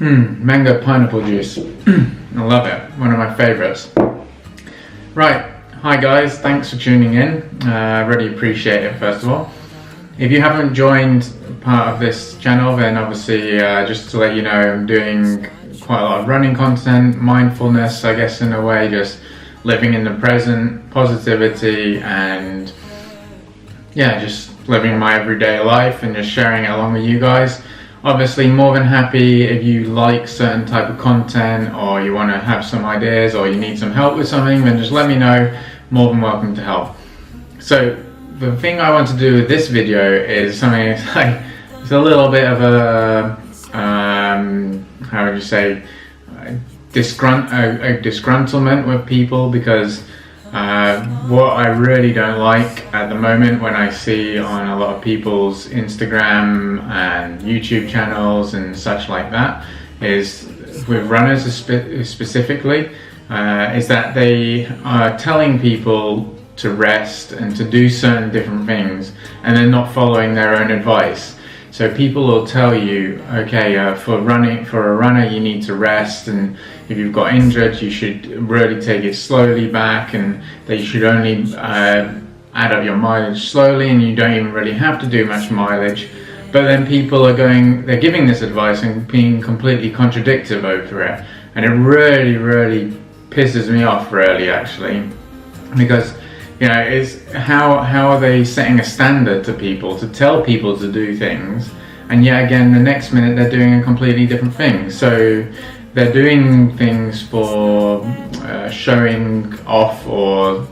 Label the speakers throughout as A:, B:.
A: Mango pineapple juice. I love it. One of my favorites. Right. Hi guys. Thanks for tuning in. Really appreciate it, first of all. If you haven't joined part of this channel, then obviously just to let you know, I'm doing quite a lot of running content, mindfulness, I guess, in a way, just living in the present, positivity, and yeah, just living my everyday life and just sharing it along with you guys. Obviously, more than happy if you like certain type of content, or you want to have some ideas, or you need some help with something, then just let me know. More than welcome to help. So the thing I want to do with this video is something it's a little bit of a how would you say, disgruntlement with people, because what I really don't like at the moment when I see on a lot of people's Instagram and YouTube channels and such like that, is with runners specifically, is that they are telling people to rest and to do certain different things, and they're not following their own advice. So people will tell you, okay, for a runner you need to rest, and if you've got injured you should really take it slowly back, and that you should only add up your mileage slowly, and you don't even really have to do much mileage. But then people are they're giving this advice and being completely contradictory over it, and it really pisses me off, really, actually, because how are they setting a standard to people to tell people to do things, and yet again the next minute they're doing a completely different thing. So they're doing things for showing off, or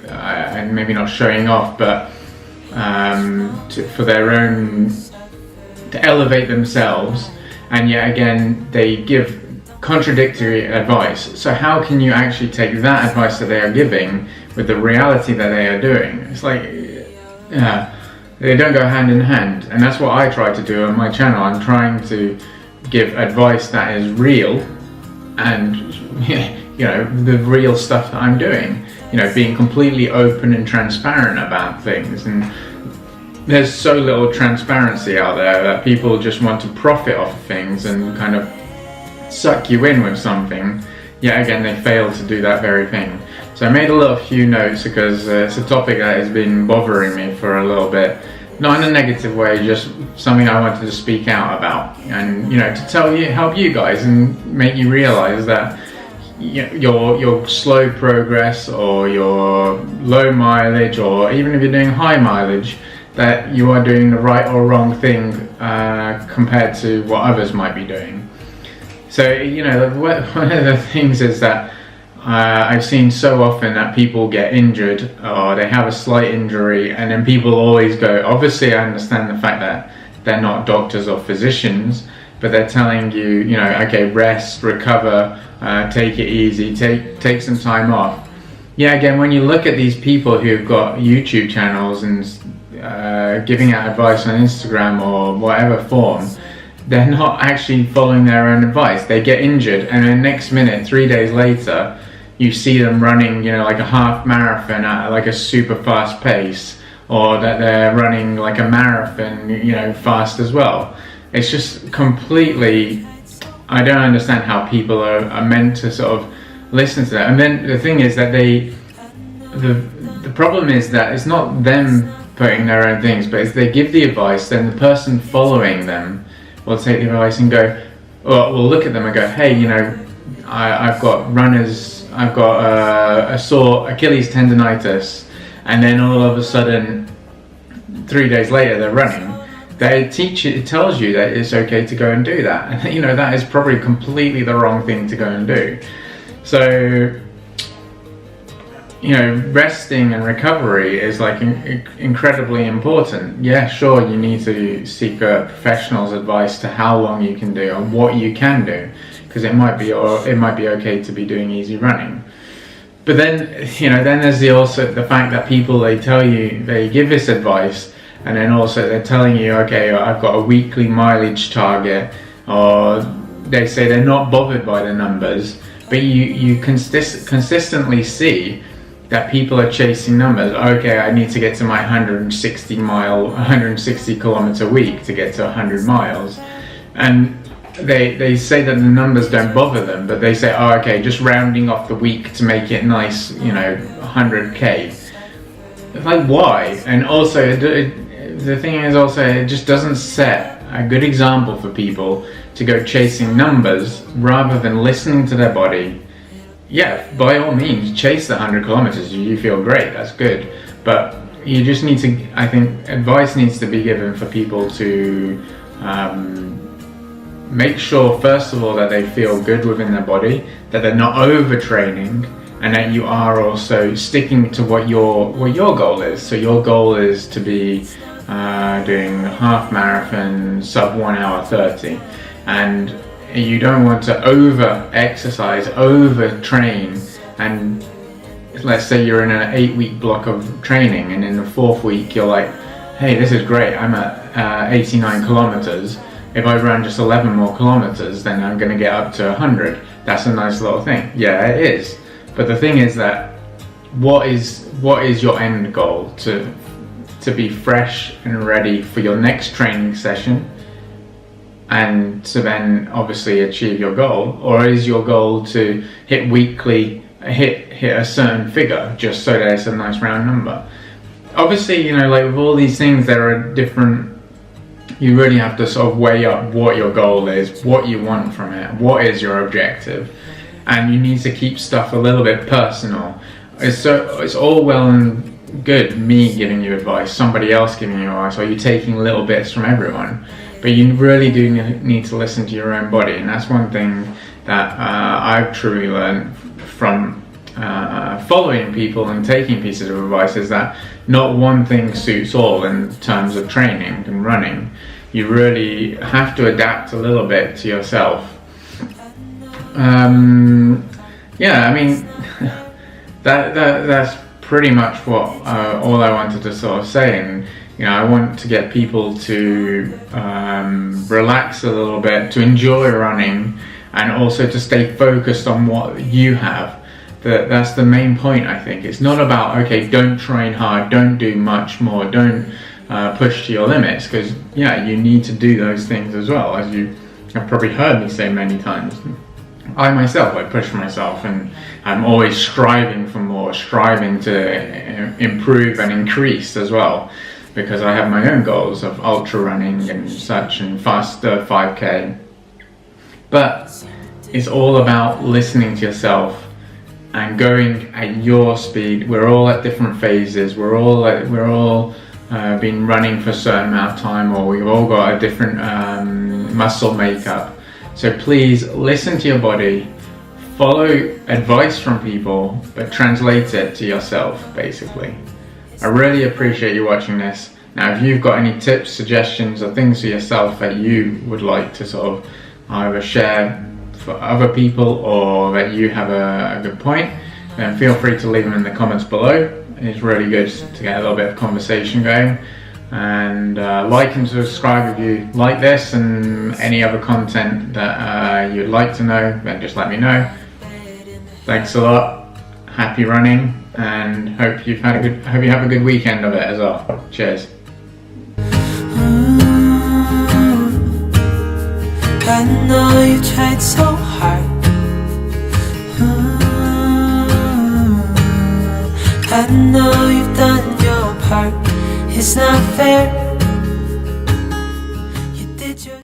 A: and maybe not showing off, but for their own, to elevate themselves, and yet again they give contradictory advice. So how can you actually take that advice that they are giving with the reality that they are doing? It's like, they don't go hand in hand, and that's what I try to do on my channel. I'm trying to give advice that is real, and the real stuff that I'm doing, being completely open and transparent about things. And there's so little transparency out there that people just want to profit off of things and kind of suck you in with something. Yet again they fail to do that very thing. So I made a few notes because it's a topic that has been bothering me for a little bit, not in a negative way, just something I wanted to speak out about, and to help you guys and make you realize that your slow progress, or your low mileage, or even if you're doing high mileage, that you are doing the right or wrong thing compared to what others might be doing. So one of the things is that I've seen so often that people get injured, or they have a slight injury, and then people always go, obviously I understand the fact that they're not doctors or physicians, but they're telling you, okay, rest, recover, take it easy, take some time off. Yeah, again, when you look at these people who've got YouTube channels and giving out advice on Instagram or whatever form, they're not actually following their own advice. They get injured, and then next minute, 3 days later, you see them running, like a half marathon at like a super fast pace, or that they're running like a marathon, fast as well. It's just completely, I don't understand how people are meant to sort of listen to that. And then the thing is that the problem is that it's not them putting their own things, but if they give the advice, then the person following them will take the advice and go, well, we'll look at them and go, hey, I've got a sore Achilles tendonitis, and then all of a sudden 3 days later they're running. It tells you that it's okay to go and do that. That is probably completely the wrong thing to go and do. So resting and recovery is like incredibly important. Yeah, sure, you need to seek a professional's advice to how long you can do and what you can do, because it might be okay to be doing easy running. But then then there's also the fact that people, they give this advice, and then also they're telling you, okay, I've got a weekly mileage target, or they say they're not bothered by the numbers, but you consistently see that people are chasing numbers. Okay, I need to get to my 160 kilometer week to get to 100 miles. And they say that the numbers don't bother them, but they say, oh, okay, just rounding off the week to make it nice, 100k. Like, why? And also, the thing is also, it just doesn't set a good example for people to go chasing numbers rather than listening to their body. Yeah, by all means, chase the 100 kilometers. You feel great, that's good. But you just need to, I think, advice needs to be given for people to make sure, first of all, that they feel good within their body, that they're not overtraining, and that you are also sticking to what your goal is. So your goal is to be doing half marathon, sub 1 hour 30, and you don't want to over exercise, over train, and let's say you're in an 8-week block of training, and in the 4th week you're like, hey, this is great, I'm at 89 kilometers. If I run just 11 more kilometers, then I'm going to get up to 100. That's a nice little thing. Yeah, it is. But the thing is that what is your end goal? To be fresh and ready for your next training session, and to then obviously achieve your goal? Or is your goal to hit weekly, hit a certain figure just so that it's a nice round number? Obviously, like with all these things, there are different, you really have to sort of weigh up what your goal is, what you want from it, what is your objective, and you need to keep stuff a little bit personal. It's all well and good me giving you advice, somebody else giving you advice, or you taking little bits from everyone, but you really do need to listen to your own body. And that's one thing that I've truly learned from following people and taking pieces of advice, is that not one thing suits all in terms of training and running. You really have to adapt a little bit to yourself. Yeah, I mean, that's pretty much what all I wanted to sort of say. And I want to get people to relax a little bit, to enjoy running, and also to stay focused on what you have. That's the main point, I think. It's not about, okay, don't train hard, don't do much more, don't push to your limits, because yeah, you need to do those things as well. As you have probably heard me say many times, I myself, I push myself, and I'm always striving for more, striving to improve and increase as well, because I have my own goals of ultra running and such, and faster 5k. But it's all about listening to yourself and going at your speed. We're all at different phases. We're all been running for a certain amount of time, or we've all got a different muscle makeup. So please listen to your body, follow advice from people, but translate it to yourself, basically. I really appreciate you watching this. Now, if you've got any tips, suggestions, or things for yourself that you would like to sort of either share for other people, or that you have a good point, then feel free to leave them in the comments below. It's really good to get a little bit of conversation going. And like and subscribe if you like this, and any other content that you'd like to know, then just let me know. Thanks a lot, happy running, and hope you have a good weekend of it as well. Cheers.
B: I know you tried so hard. I know you've done your part. It's not fair